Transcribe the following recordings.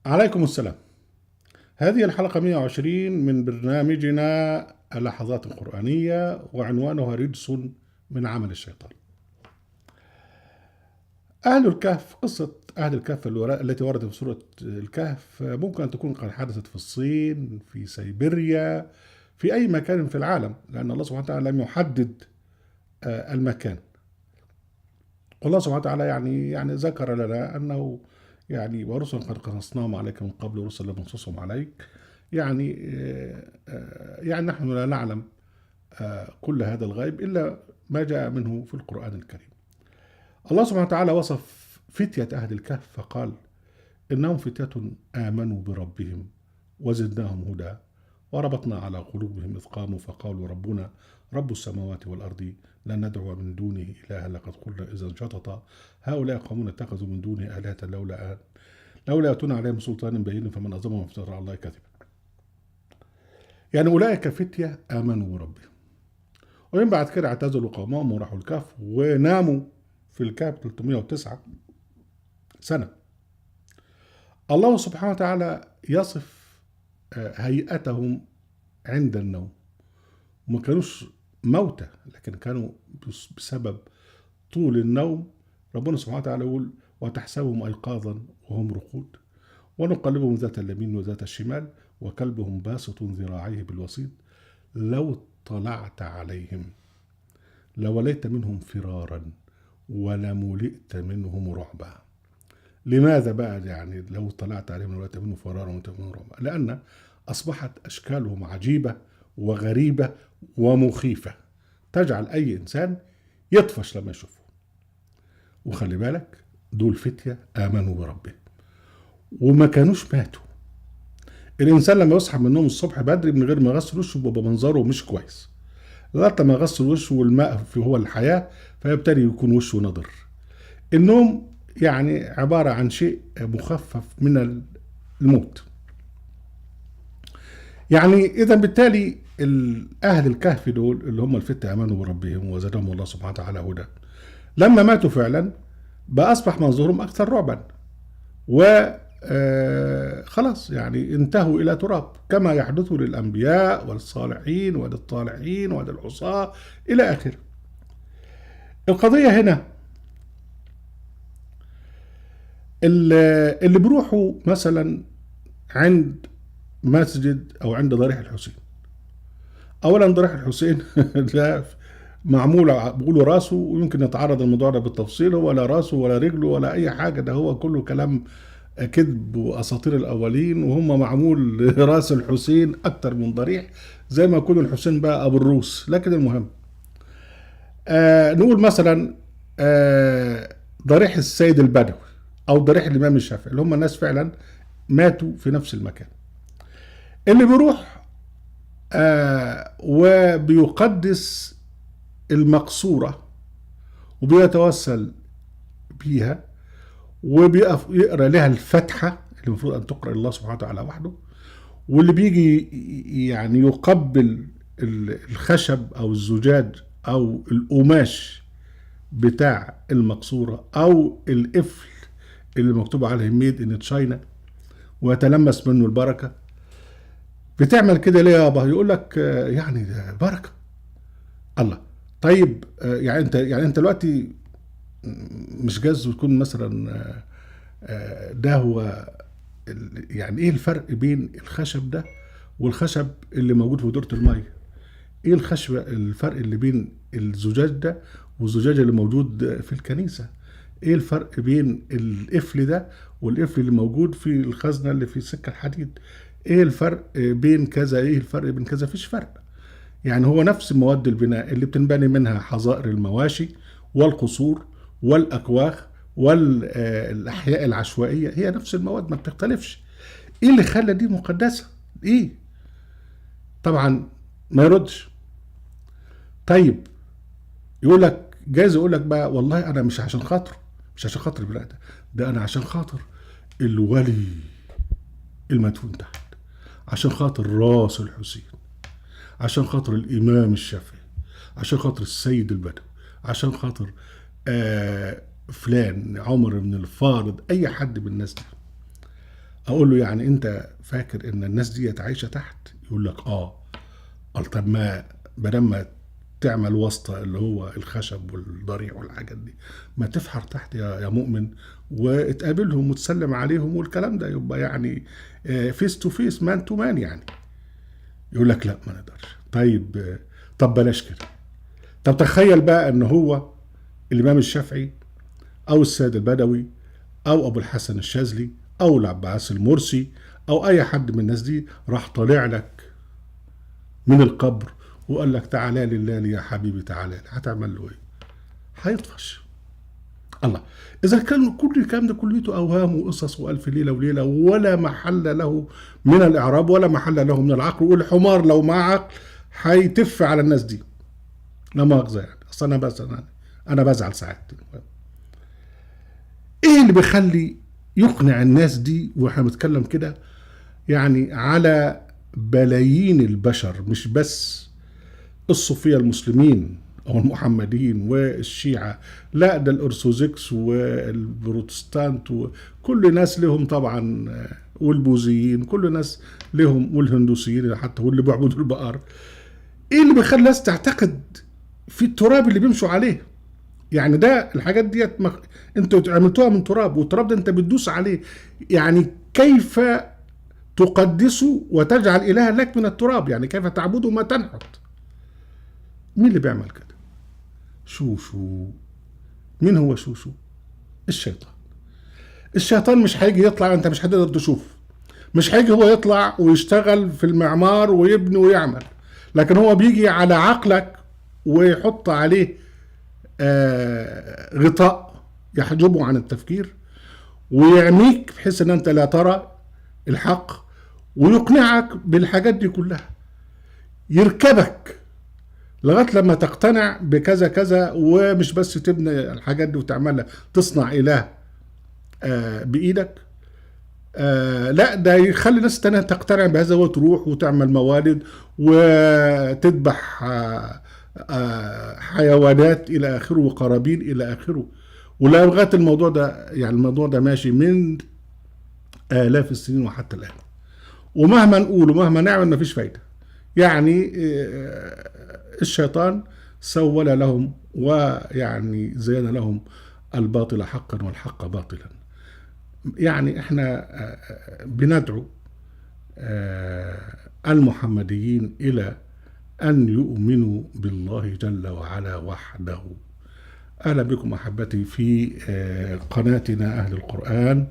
عليكم السلام. هذه الحلقة 120 من برنامجنا اللحظات القرآنية، وعنوانها رجس من عمل الشيطان. أهل الكهف، قصة أهل الكهف التي وردت في سورة الكهف ممكن أن تكون قد حدثت في الصين، في سيبيريا، في أي مكان في العالم، لأن الله سبحانه وتعالى لم يحدد المكان. والله سبحانه وتعالى يعني ذكر لنا أنه ورسلا قد قصصناهم عليك من قبل ورسلا لم نقصصهم عليك. نحن لا نعلم كل هذا الغيب إلا ما جاء منه في القرآن الكريم. الله سبحانه وتعالى وصف فتية أهل الكهف فقال: إنهم فتية آمنوا بربهم وزدناهم هدى وربطنا على قلوبهم إذ قاموا فقالوا ربنا رب السماوات والأرض لن ندعو من دونه إلها لقد قلنا إذا شططا هؤلاء قومون اتخذوا من دونه آلهة لولا يأتون عليهم سلطان بين فمن أظلم من افترى على الله كذبا. أولئك فتية آمنوا بربهم، ومن بعد كده اعتزلوا قومهم وراحوا الكهف وناموا في الكهف 309 سنة. الله سبحانه وتعالى يصف هيئتهم عند النوم. وما كانوش موتى، لكن كانوا بسبب طول النوم. ربنا سبحانه وتعالى يقول: وتحسبهم أيقاظا وهم رقود ونقلبهم ذات اليمين وذات الشمال وكلبهم باسط ذراعيه بالوسيط لو اطلعت عليهم لوليت منهم فرارا ولملئت منهم رعبا. لماذا بقى لو اطلعت عليهم لوليت منهم فرارا ولملئت منهم رعبا؟ لأن أصبحت أشكالهم عجيبة وغريبة ومخيفة، تجعل أي إنسان يطفش لما يشوفه. وخلي بالك، دول فتية آمنوا بربهم وما كانوش ماتوا. الإنسان لما يصحى من النوم الصبح بدري من غير ما يغسل وشه بيبقى منظره مش كويس، لغاية ما يغسل وشه والماء هو الحياة فيبتدي يكون وشه نضر. النوم عبارة عن شيء مخفف من الموت. إذا بالتالي أهل الكهف دول اللي هم الفتية آمنوا بربهم وزادهم الله سبحانه وتعالى هدى، لما ماتوا فعلا بقى أصبح منظورهم أكثر رعبا، وخلاص انتهوا إلى تراب، كما يحدث للأنبياء والصالحين وللطالحين وللعصاة إلى آخره. القضية هنا اللي بيروحوا مثلا عند مسجد أو عند ضريح الحسين. أولا ضريح الحسين ده معمول بيقولوا راسه، ويمكن نتعرض الموضوع ده بالتفصيل. هو لا راسه ولا رجله ولا أي حاجة، ده هو كله كلام كذب وأساطير الأولين، وهم معمول راس الحسين أكتر من ضريح، زي ما يكون الحسين بقى أبو الروس. لكن المهم نقول مثلا ضريح السيد البدوي أو ضريح الإمام الشافعي، اللي هم الناس فعلا ماتوا في نفس المكان. اللي بيروح وبيقدس المقصورة وبيتوسل بيها وبيقف يقرأ لها الفتحة اللي المفروض أن تقرأ الله سبحانه وتعالى وحده، واللي بيجي يقبل الخشب أو الزجاج أو القماش بتاع المقصورة أو القفل اللي مكتوب عليه ميد إن تشاينا ويتلمس منه البركة. بتعمل كده ليه يابا؟ يقول لك ده بركة. الله. طيب انت دلوقتي مش جايز تكون مثلا ده هو ايه الفرق بين الخشب ده والخشب اللي موجود في دورة المية؟ ايه الفرق اللي بين الزجاج ده والزجاج اللي موجود في الكنيسة؟ ايه الفرق بين القفل ده والقفل اللي موجود في الخزنة اللي في سكة الحديد؟ ايه الفرق بين كذا؟ ايه الفرق بين كذا؟ فيش فرق. هو نفس مواد البناء اللي بتنبني منها حظائر المواشي والقصور والأكواخ والأحياء العشوائية، هي نفس المواد ما بتختلفش. ايه اللي خلى دي مقدسة؟ ايه؟ طبعا ما يردش. طيب يقول لك جايز يقول لك بقى والله انا مش عشان خاطر البناء ده انا عشان خاطر الولي المدفون تحت، عشان خاطر راس الحسين، عشان خاطر الامام الشافعي، عشان خاطر السيد البدوي، عشان خاطر فلان عمر بن الفارض، اي حد من الناس دي. اقول له يعني انت فاكر ان الناس دي عايشه تحت؟ يقول لك اه. قال طب ما بدل ما تعمل واسطه اللي هو الخشب والضريع والحاجات دي، ما تفحر تحت يا مؤمن وتقابلهم وتسلم عليهم والكلام ده، يبقى يعني فيس تو فيس، مان تو مان يعني. يقول لك لا ما نقدرش. طيب طب بلاش كده. طب تخيل بقى ان هو الامام الشافعي او السيد البدوي او ابو الحسن الشاذلي او العباس المرسي او اي حد من الناس دي راح طالع لك من القبر وقال لك تعالى لله لي يا حبيبي تعالى لي، هتعمل له ايه؟ هيطفش. الله. اذا كان كل الكلام ده كليته اوهام وقصص والف ليله وليله ولا محل له من الاعراب ولا محل له من العقل، والحمار لو معاه عقل هيتف على الناس دي، لا مؤاخذه يعني. اصل انا بس انا بزعل ساعات. ايه اللي بيخلي يقنع الناس دي واحنا بنتكلم كده يعني على بلايين البشر، مش بس الصوفية المسلمين او المحمديين والشيعة، لا ده الارثوذكس والبروتستانت وكل ناس لهم طبعا، والبوذيين كل ناس لهم، والهندوسيين حتى واللي بيعبدوا البقر. ايه اللي بيخلي الناس تعتقد في التراب اللي بيمشوا عليه؟ يعني ده الحاجات ديت انتوا عملتوها من تراب، والتراب ده انت بتدوس عليه. يعني كيف تقدس وتجعل إلها لك من التراب؟ يعني كيف تعبده ما تنحت؟ مين اللي بيعمل كده؟ شوشو. مين هو شوشو؟ الشيطان. الشيطان مش هيجي يطلع انت مش هتقدر تشوف، مش هيجي هو يطلع ويشتغل في المعمار ويبني ويعمل، لكن هو بيجي على عقلك ويحط عليه غطاء يحجبه عن التفكير ويعميك بحيث ان انت لا ترى الحق، ويقنعك بالحاجات دي كلها، يركبك لغايه لما تقتنع بكذا كذا، ومش بس تبني الحاجات دي وتعملها تصنع اله بايدك، لا ده يخلي ناس تانية تقتنع بهذا وتروح وتعمل موالد وتذبح حيوانات الى اخره وقرابين الى اخره. ولا لغايه الموضوع ده يعني الموضوع ده ماشي من آلاف السنين وحتى الآن، ومهما نقول ومهما نعمل مفيش فايدة. يعني الشيطان سول لهم ويعني زين لهم الباطل حقا والحق باطلا. يعني احنا بندعو المحمديين إلى أن يؤمنوا بالله جل وعلا وحده. أهلا بكم أحبتي في قناتنا أهل القرآن،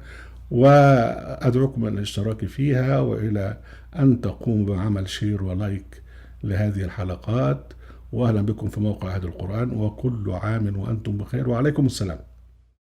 وأدعوكم إلى الاشتراك فيها وإلى أن تقوموا بعمل شير ولايك لهذه الحلقات. وأهلا بكم في موقع أهل القرآن، وكل عام وأنتم بخير، وعليكم السلام.